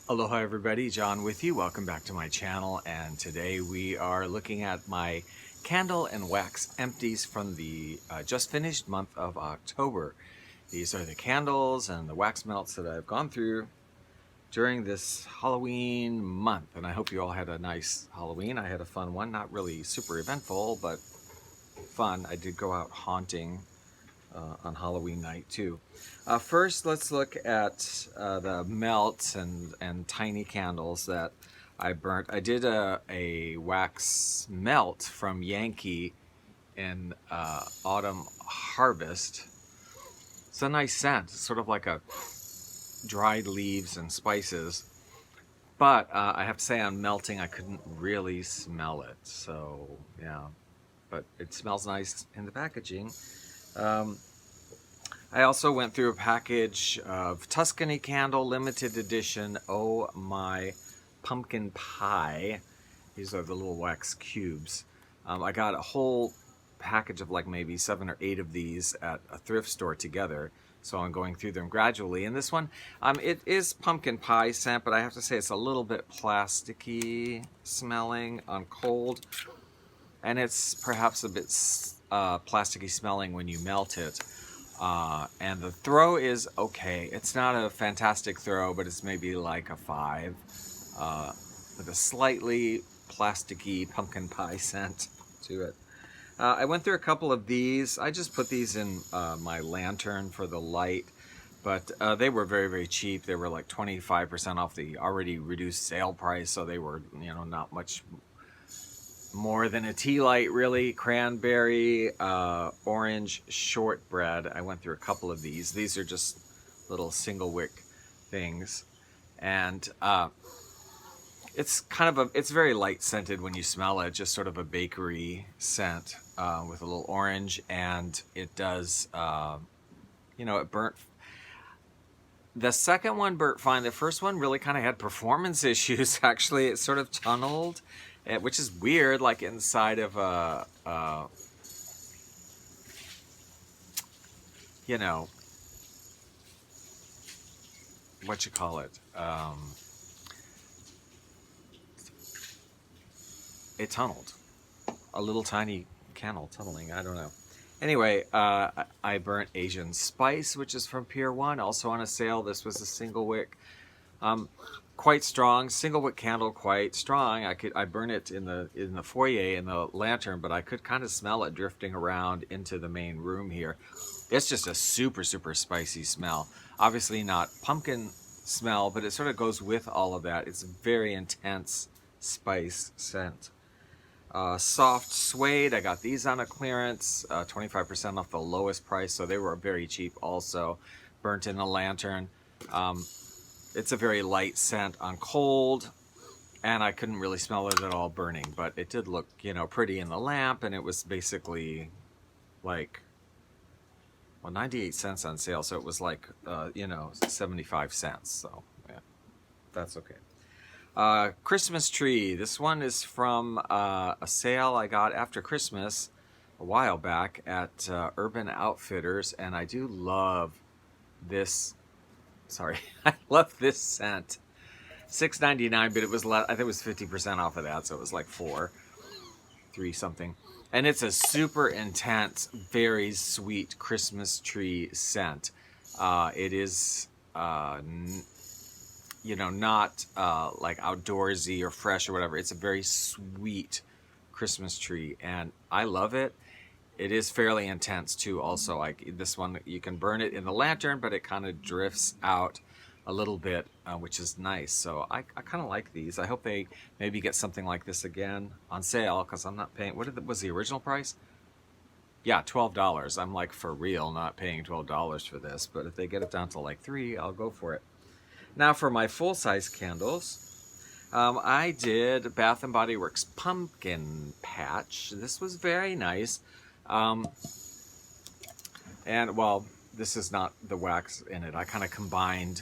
Aloha everybody, John with you. Welcome back to my channel, and today we are looking at my candle and wax empties from the just finished month of October. These are the candles and the wax melts that I've gone through during this Halloween month, and I hope you all had a nice Halloween. I had a fun one, not really super eventful, but fun. I did go out haunting on Halloween night too. First, let's look at the melts and tiny candles that I burnt. I did a wax melt from Yankee in Autumn Harvest. It's a nice scent, sort of like a dried leaves and spices. But I have to say, on melting, I couldn't really smell it. So yeah, but it smells nice in the packaging. I also went through a package of Tuscany Candle limited edition Oh My Pumpkin Pie. These are the little wax cubes. I got a whole package of like maybe 7 or 8 of these at a thrift store together. So I'm going through them gradually. And this one, it is pumpkin pie scent, but I have to say it's a little bit plasticky smelling on cold. And it's perhaps a bit plasticky smelling when you melt it. And the throw is okay. It's not a fantastic throw, but it's maybe like a 5 with a slightly plasticky pumpkin pie scent to it. I went through a couple of these. I just put these in my lantern for the light, but they were very, very cheap. They were like 25% off the already reduced sale price, so they were, not much more than a tea light, really. Cranberry, orange shortbread. I went through a couple of these. These are just little single wick things, and it's kind of it's very light scented when you smell it, just sort of a bakery scent with a little orange, and it does, it burnt. The second one burnt fine. The first one really kind of had performance issues. Actually, it sort of tunneled, which is weird, like inside of a, what you call it? It tunneled. A little tiny candle tunneling, I don't know. Anyway, I burnt Asian Spice, which is from Pier 1, also on a sale. This was a single wick. Quite strong, single wick candle, quite strong. I burn it in the foyer in the lantern, but I could kind of smell it drifting around into the main room here. It's just a super, super spicy smell. Obviously not pumpkin smell, but it sort of goes with all of that. It's a very intense spice scent. Soft suede, I got these on a clearance, 25% off the lowest price, so they were very cheap also. Burnt in the lantern. It's a very light scent on cold, and I couldn't really smell it at all burning, but it did look, pretty in the lamp, and it was basically like, 98 cents on sale, so it was like, 75 cents, so yeah, that's okay. Christmas tree. This one is from a sale I got after Christmas a while back at Urban Outfitters, and I do love this. Sorry, I love this scent. $6.99, but it was I think it was 50% off of that, so it was like 3 something. And it's a super intense, very sweet Christmas tree scent. It is not like outdoorsy or fresh or whatever. It's a very sweet Christmas tree, and I love it. It is fairly intense too also. Like this one, you can burn it in the lantern, but it kind of drifts out a little bit, which is nice. So I kind of like these. I hope they maybe get something like this again on sale, because I'm not paying, was the original price? Yeah, $12. I'm like, for real, not paying $12 for this, but if they get it down to like $3, I'll go for it. Now for my full-size candles, I did Bath & Body Works Pumpkin Patch. This was very nice. And, well, this is not the wax in it. I kind of combined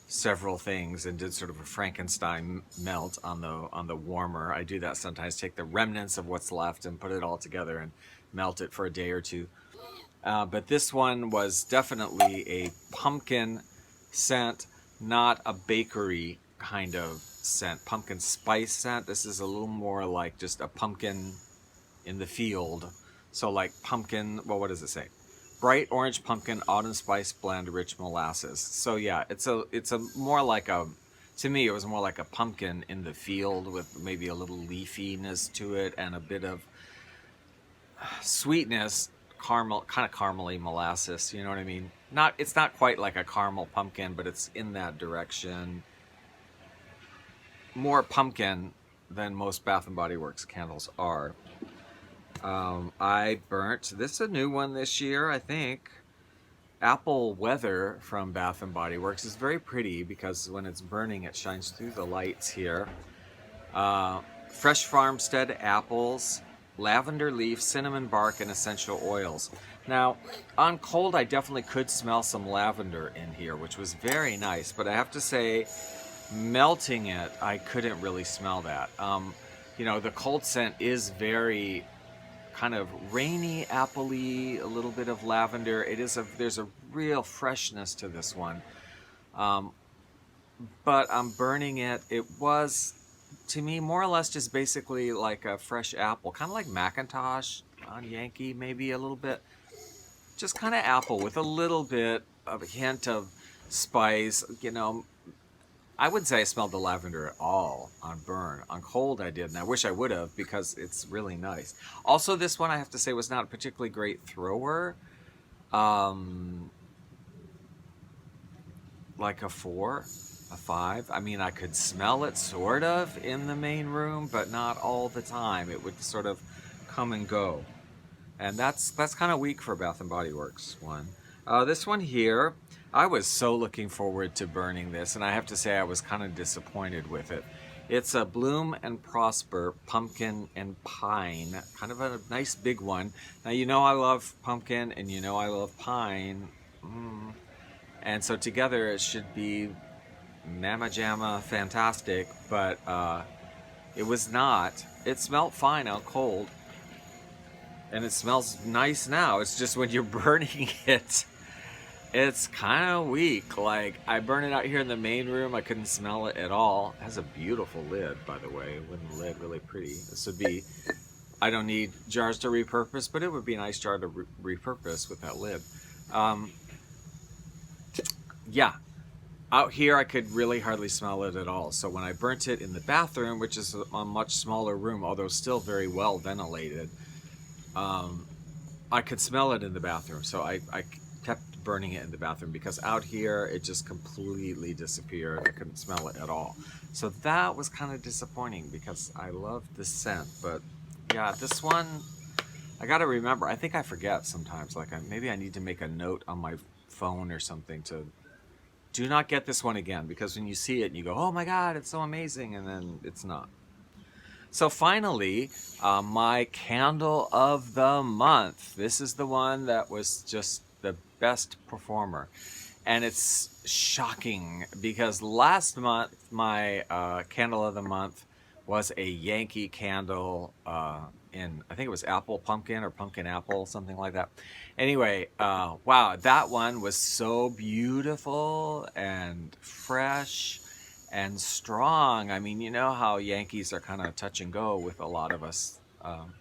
several things and did sort of a Frankenstein melt on the warmer. I do that sometimes, take the remnants of what's left and put it all together and melt it for a day or two. But this one was definitely a pumpkin scent, not a bakery kind of scent, pumpkin spice scent. This is a little more like just a pumpkin in the field. So like pumpkin, well, what does it say? Bright orange pumpkin autumn spice blend rich molasses. So yeah, it's a more like a, to me it was more like a pumpkin in the field with maybe a little leafiness to it and a bit of sweetness, caramel, kind of caramely molasses, you know what I mean? Not, it's not quite like a caramel pumpkin, but it's in that direction. More pumpkin than most Bath and Body Works candles are. I burnt, this is a new one this year, I think. Apple Weather from Bath and Body Works is very pretty because when it's burning, it shines through the lights here. Fresh farmstead apples, lavender leaf, cinnamon bark, and essential oils. Now, on cold, I definitely could smell some lavender in here, which was very nice. But I have to say, melting it, I couldn't really smell that. You know, the cold scent is very kind of rainy, appley, a little bit of lavender. There's a real freshness to this one. But I'm burning it. It was, to me, more or less just basically like a fresh apple, kind of like Macintosh on Yankee, maybe a little bit. Just kind of apple with a little bit of a hint of spice. You know, I wouldn't say I smelled the lavender at all on burn. On cold, I did, and I wish I would have because it's really nice. Also, this one I have to say was not a particularly great thrower. Like a 4, a 5. I mean, I could smell it sort of in the main room, but not all the time. It would sort of come and go. And that's kind of weak for Bath and Body Works one. This one here, I was so looking forward to burning this, and I have to say I was kind of disappointed with it. It's a Bloom and Prosper Pumpkin and Pine, kind of a nice big one. Now, you know I love pumpkin, and you know I love pine. And so together it should be mamma jamma fantastic, but it was not. It smelled fine out cold, and it smells nice now. It's just when you're burning it, it's kind of weak. Like, I burn it out here in the main room, I couldn't smell it at all. It has a beautiful lid, by the way. Wooden lid, really pretty. This would be, I don't need jars to repurpose, but it would be a nice jar to repurpose with that lid. Yeah, out here I could really hardly smell it at all. So when I burnt it in the bathroom, which is a much smaller room, although still very well ventilated, I could smell it in the bathroom. So I kept burning it in the bathroom because out here it just completely disappeared. I couldn't smell it at all. So that was kind of disappointing because I love the scent. But yeah, this one, I got to remember. I think I forget sometimes. Like maybe I need to make a note on my phone or something to do not get this one again, because when you see it, you go, oh my God, it's so amazing, and then it's not. So finally, my candle of the month. This is the one that was just the best performer. And it's shocking because last month, my candle of the month was a Yankee candle in, I think it was apple pumpkin or pumpkin apple, something like that. Anyway, wow, that one was so beautiful and fresh and strong. I mean, you know how Yankees are kind of touch and go with a lot of us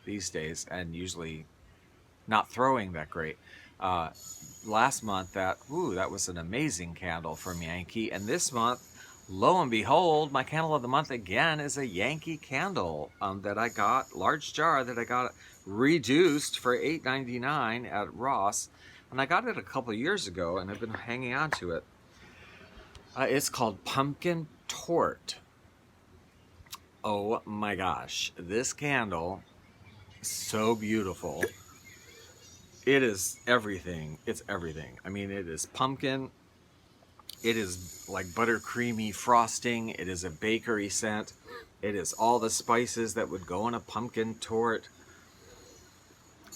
these days, and usually not throwing that great. Last month, that was an amazing candle from Yankee, and this month, lo and behold, my candle of the month again is a Yankee candle that I got, large jar that I got reduced for $8.99 at Ross, and I got it a couple of years ago, and I've been hanging on to it. It's called Pumpkin Torte. Oh my gosh, this candle is so beautiful. It is everything. It's everything. I mean, it is pumpkin. It is like buttercreamy frosting. It is a bakery scent. It is all the spices that would go in a pumpkin torte.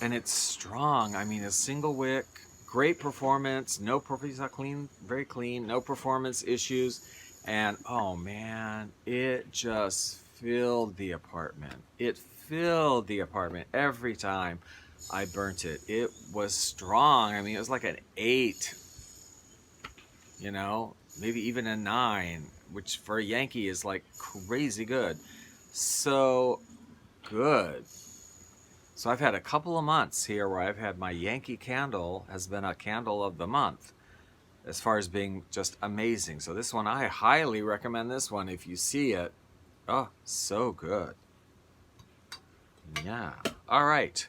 And it's strong. I mean, a single wick, great performance. It's not clean, very clean. No performance issues. And oh man, it just filled the apartment. It filled the apartment every time I burnt it. It was strong. I mean, it was like an 8. You know, maybe even a 9, which for a Yankee is like crazy good. So good. So I've had a couple of months here where I've had my Yankee candle has been a candle of the month as far as being just amazing. So this one, I highly recommend this one if you see it. Oh, so good. Yeah. All right.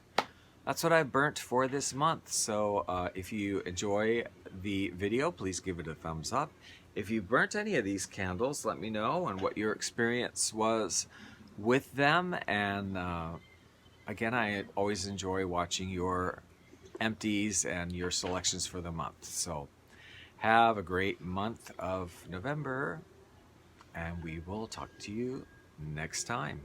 That's what I burnt for this month. So if you enjoy the video, please give it a thumbs up. If you burnt any of these candles, let me know and what your experience was with them. And again, I always enjoy watching your empties and your selections for the month. So have a great month of November, and we will talk to you next time.